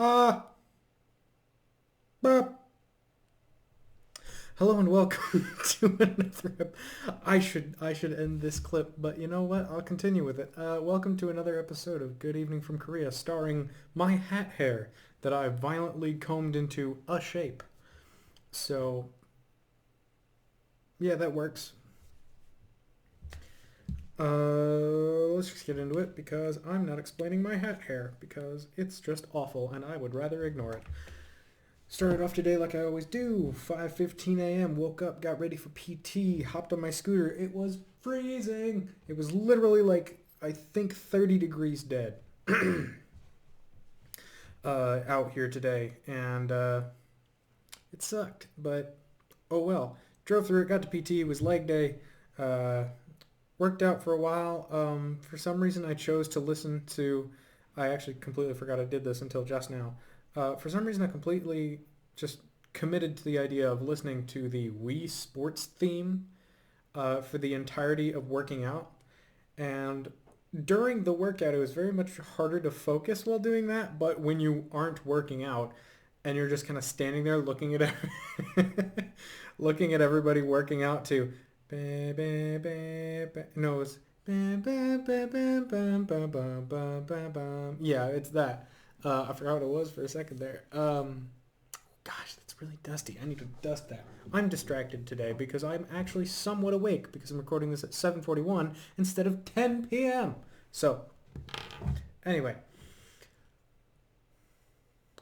Uh, uh, Hello and welcome to another. I should end this clip, but you know what? I'll continue with it. Welcome to another episode of Good Evening from Korea, starring my hat hair that I violently combed into a shape. So yeah, that works. Let's just get into it because I'm not explaining my hat hair because it's just awful and I would rather ignore it. Started off today like I always do. 5:15 a.m. Woke up, got ready for PT, hopped on my scooter. It was freezing. It was literally like I think 30 degrees dead out here today, and it sucked. But oh well. Drove through it. Got to PT. It was leg day. Uh, Worked out for a while. For some reason, I chose to listen to. I actually completely forgot I did this until just now. For some reason, I completely just committed to the idea of listening to the Wii Sports theme for the entirety of working out. And during the workout, it was very much harder to focus while doing that. But when you aren't working out and you're just kind of standing there looking at looking at everybody working out to no, it was yeah, it's that. I forgot what it was for a second there. Gosh, that's really dusty. I need to dust that. I'm distracted today because I'm actually somewhat awake because I'm recording this at 7:41 instead of 10 p.m. So, anyway,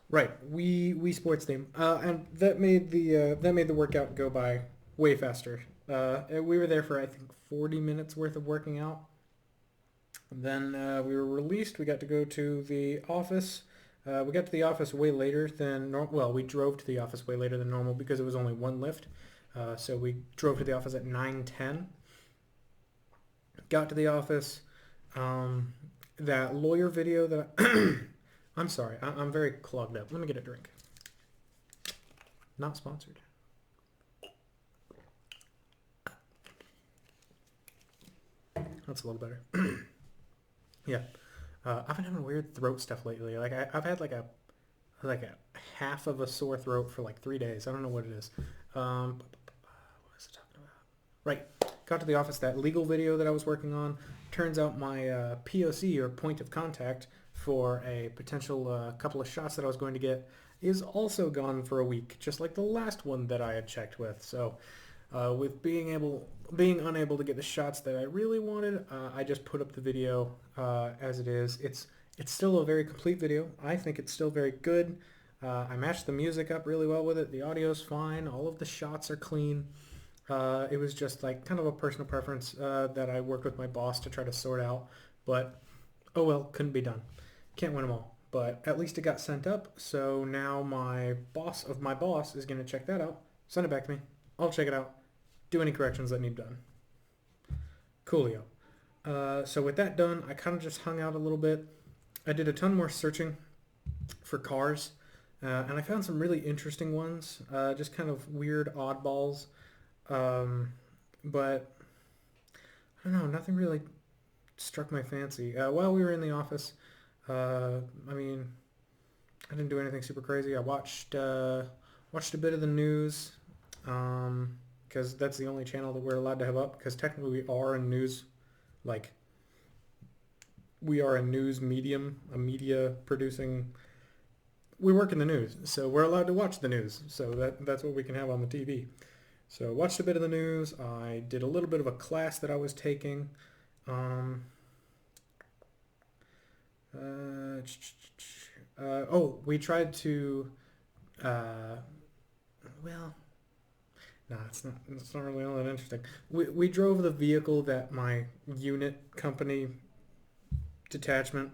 right, we sports theme, and that made the workout go by way faster. We were there for I think 40 minutes worth of working out. Then we were released. We got to go to the office. We got to the office way later than normal. Well, we drove to the office way later than normal because it was only one lift. So we drove to the office at 9:10. Got to the office. That lawyer video that I'm sorry, I'm very clogged up. Let me get a drink. Not sponsored. That's a little better. Yeah. I've been having weird throat stuff lately. I've had like a half of a sore throat for like 3 days. I don't know what it is. What was I talking about? Right. Got to the office. That legal video that I was working on. Turns out my POC or point of contact for a potential couple of shots that I was going to get is also gone for a week, just like the last one that I had checked with. So with being unable to get the shots that I really wanted, I just put up the video as it is. It's still a very complete video. I think it's still very good. I matched the music up really well with it. The audio's fine. All of the shots are clean. It was just like kind of a personal preference that I worked with my boss to try to sort out. But oh well, couldn't be done. Can't win them all. But at least it got sent up. So now my boss of my boss is going to check that out. Send it back to me. I'll check it out. Do any corrections that need done. Coolio. So with that done, I kind of just hung out a little bit. I did a ton more searching for cars, and I found some really interesting ones, just kind of weird oddballs. But I don't know, nothing really struck my fancy. While we were in the office, I mean, I didn't do anything super crazy. I watched a bit of the news. Because that's the only channel that we're allowed to have up. Because technically like we are a news medium, a media producing. We work in the news, so we're allowed to watch the news. So that's what we can have on the TV. So watched a bit of the news. I did a little bit of a class that I was taking. Um, we tried to. Well, no, it's not. It's not really all that interesting. We drove the vehicle that my unit company detachment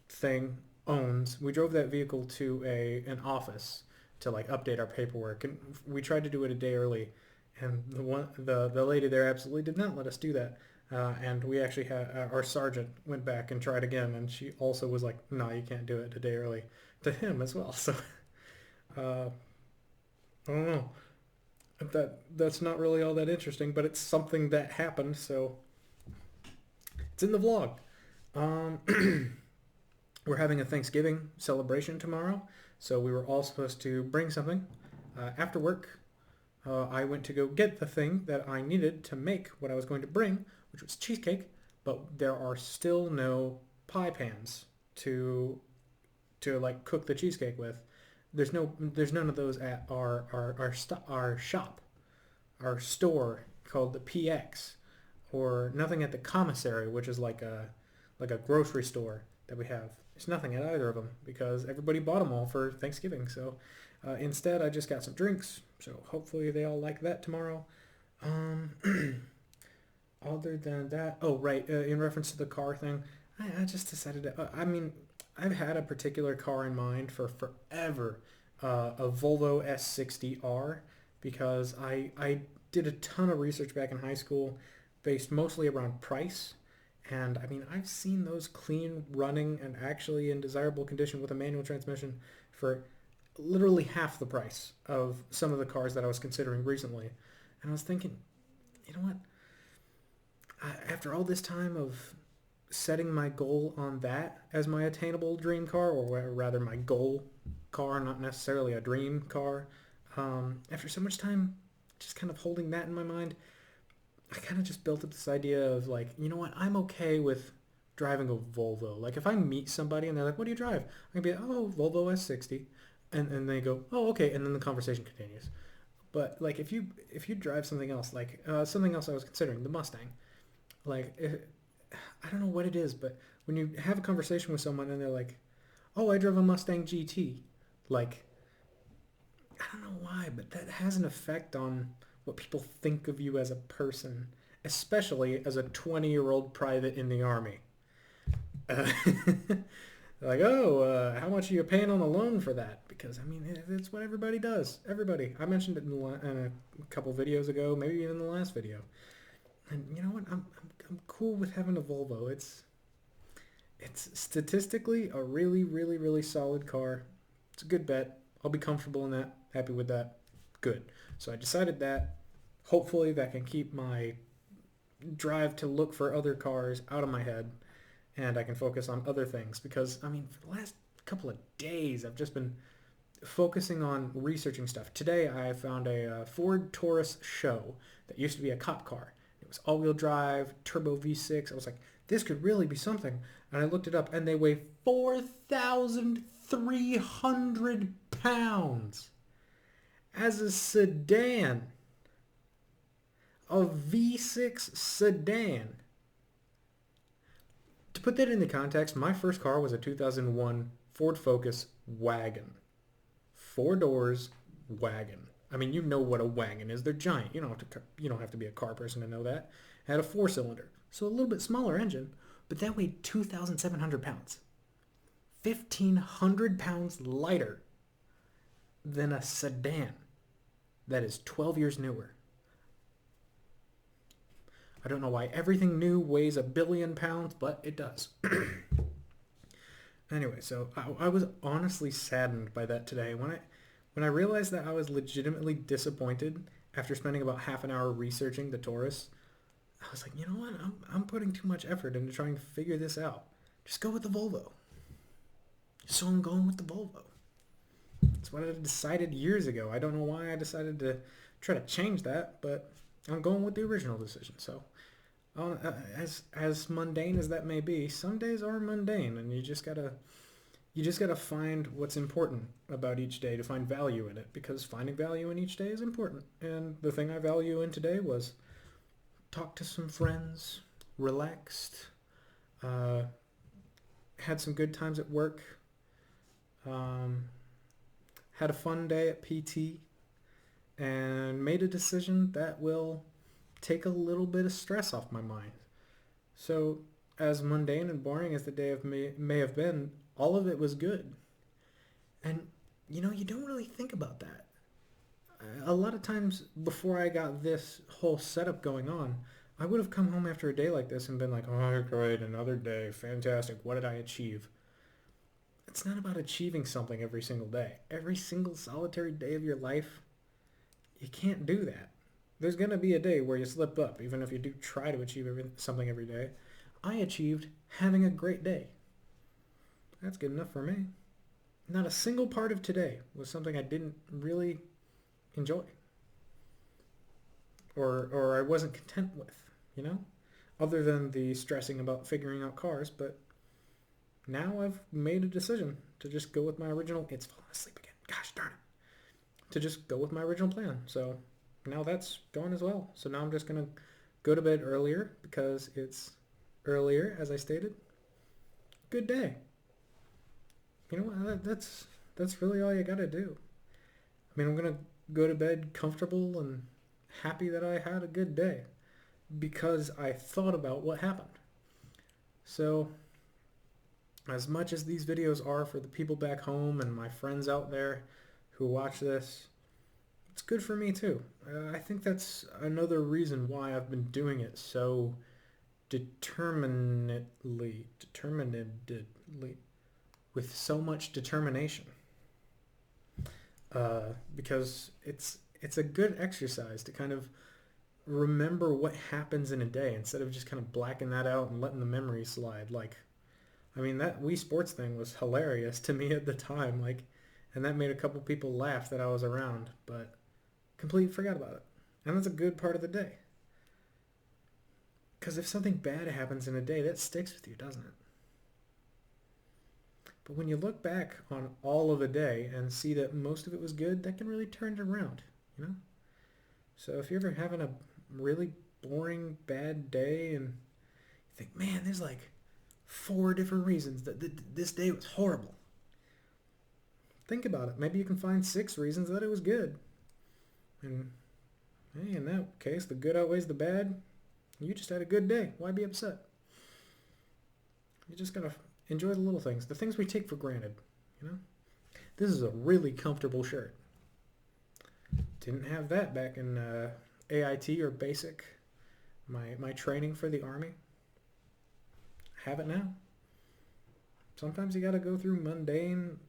thing owns. We drove that vehicle to an office to like update our paperwork, and we tried to do it a day early, and the lady there absolutely did not let us do that. And we actually had our sergeant went back and tried again, and she also was like, "No, you can't do it a day early." To him as well. So uh, I don't know. That's not really all that interesting, but it's something that happened, so it's in the vlog. Um, we're having a Thanksgiving celebration tomorrow, so we were all supposed to bring something. After work, I went to go get the thing that I needed to make what I was going to bring, which was cheesecake, but there are still no pie pans to like cook the cheesecake with. There's none of those at our shop, our store called the PX, or nothing at the commissary, which is like a grocery store that we have. There's nothing at either of them because everybody bought them all for Thanksgiving. So instead, I just got some drinks. So hopefully they all like that tomorrow. Um, Other than that, oh right, in reference to the car thing, I just decided to. I mean, I've had a particular car in mind for forever, a Volvo S60R, because I did a ton of research back in high school, based mostly around price, and I mean I've seen those clean running and actually in desirable condition with a manual transmission for literally half the price of some of the cars that I was considering recently, and I was thinking, you know what? After all this time of setting my goal on that as my attainable dream car, or rather my goal car, not necessarily a dream car, after so much time just kind of holding that in my mind, I kind of just built up this idea of like, you know what, I'm okay with driving a Volvo. Like if I meet somebody and they're like, what do you drive? I can be like, oh, Volvo S60. And they go, oh, okay. And then the conversation continues. But like if you drive something else, like something else I was considering, the Mustang, like I don't know what it is, but when you have a conversation with someone and they're like, "Oh, I drove a Mustang GT," like I don't know why, but that has an effect on what people think of you as a person, especially as a 20-year-old private in the army. Uh, like, oh, how much are you paying on the loan for that? Because I mean, it's what everybody does. Everybody. I mentioned it in a couple videos ago, maybe even in the last video. And you know what? I'm cool with having a Volvo. It's statistically a really, really, really solid car. It's a good bet. I'll be comfortable in that. Happy with that. Good. So I decided that. Hopefully that can keep my drive to look for other cars out of my head, and I can focus on other things. Because I mean, for the last couple of days, I've just been focusing on researching stuff. Today I found a Ford Taurus show that used to be a cop car. It was all-wheel drive, turbo V6. I was like, this could really be something. And I looked it up, and they weigh 4,300 pounds as a sedan. A V6 sedan. To put that into context, my first car was a 2001 Ford Focus wagon. 4 doors, wagon. I mean, you know what a wagon is. They're giant. You don't have to be a car person to know that. It had a 4-cylinder, so a little bit smaller engine, but that weighed 2,700 pounds. 1,500 pounds lighter than a sedan that is 12 years newer. I don't know why everything new weighs 1 billion pounds, but it does. Anyway, so I was honestly saddened by that today. When I realized that I was legitimately disappointed after spending about half an hour researching the Taurus, I was like, you know what? I'm putting too much effort into trying to figure this out. Just go with the Volvo. So I'm going with the Volvo. That's what I decided years ago. I don't know why I decided to try to change that, but I'm going with the original decision. So, as mundane as that may be, some days are mundane, and you just gotta find what's important about each day to find value in it, because finding value in each day is important. And the thing I value in today was talk to some friends, relaxed, uh, had some good times at work, um, had a fun day at PT, and made a decision that will take a little bit of stress off my mind. So, as mundane and boring as the day may have been, all of it was good. And, you don't really think about that. A lot of times before I got this whole setup going on, I would have come home after a day like this and been like, oh, great, another day, fantastic, what did I achieve? It's not about achieving something every single day. Every single solitary day of your life, you can't do that. There's going to be a day where you slip up, even if you do try to achieve something every day. I achieved having a great day. That's good enough for me. Not a single part of today was something I didn't really enjoy or I wasn't content with, you know? Other than the stressing about figuring out cars, but now I've made a decision to just go with my original. It's falling asleep again. Gosh darn it. To just go with my original plan. So now that's gone as well. So now I'm just going to go to bed earlier because it's earlier, as I stated. Good day. You know what? That's really all you got to do. I mean, I'm going to go to bed comfortable and happy that I had a good day because I thought about what happened. So as much as these videos are for the people back home and my friends out there who watch this, it's good for me too. I think that's another reason why I've been doing it so determinedly, with so much determination. Because it's a good exercise to kind of remember what happens in a day instead of just kind of blacking that out and letting the memory slide. Like, I mean, that Wii Sports thing was hilarious to me at the time, like, and that made a couple people laugh that I was around, but completely forgot about it. And that's a good part of the day. Because if something bad happens in a day, that sticks with you, doesn't it? But when you look back on all of a day and see that most of it was good, that can really turn it around, you know? So if you're ever having a really boring, bad day and you think, man, there's like 4 different reasons that this day was horrible. Think about it. Maybe you can find 6 reasons that it was good. And hey, in that case, the good outweighs the bad. You just had a good day. Why be upset? You just gotta enjoy the little things, the things we take for granted, you know? This is a really comfortable shirt. Didn't have that back in AIT or basic, my training for the Army. Have it now. Sometimes you gotta go through mundane,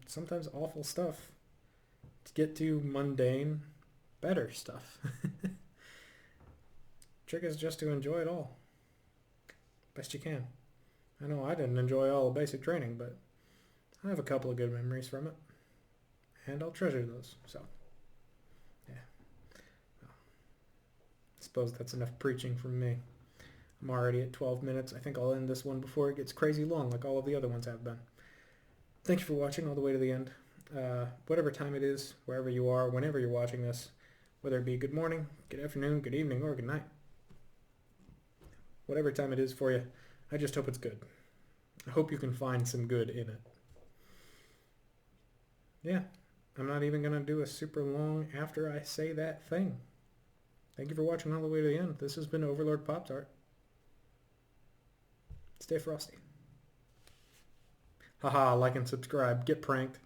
sometimes awful stuff to get to mundane, better stuff. Trick is just to enjoy it all. Best you can. I know I didn't enjoy all the basic training, but I have a couple of good memories from it. And I'll treasure those, so. Yeah. Well, I suppose that's enough preaching from me. I'm already at 12 minutes. I think I'll end this one before it gets crazy long like all of the other ones have been. Thank you for watching all the way to the end. Whatever time it is, wherever you are, whenever you're watching this, whether it be good morning, good afternoon, good evening, or good night. Whatever time it is for you, I just hope it's good. I hope you can find some good in it. Yeah, I'm not even going to do a super long after I say that thing. Thank you for watching all the way to the end. This has been Overlord Pop-Tart. Stay frosty. Haha, like and subscribe. Get pranked.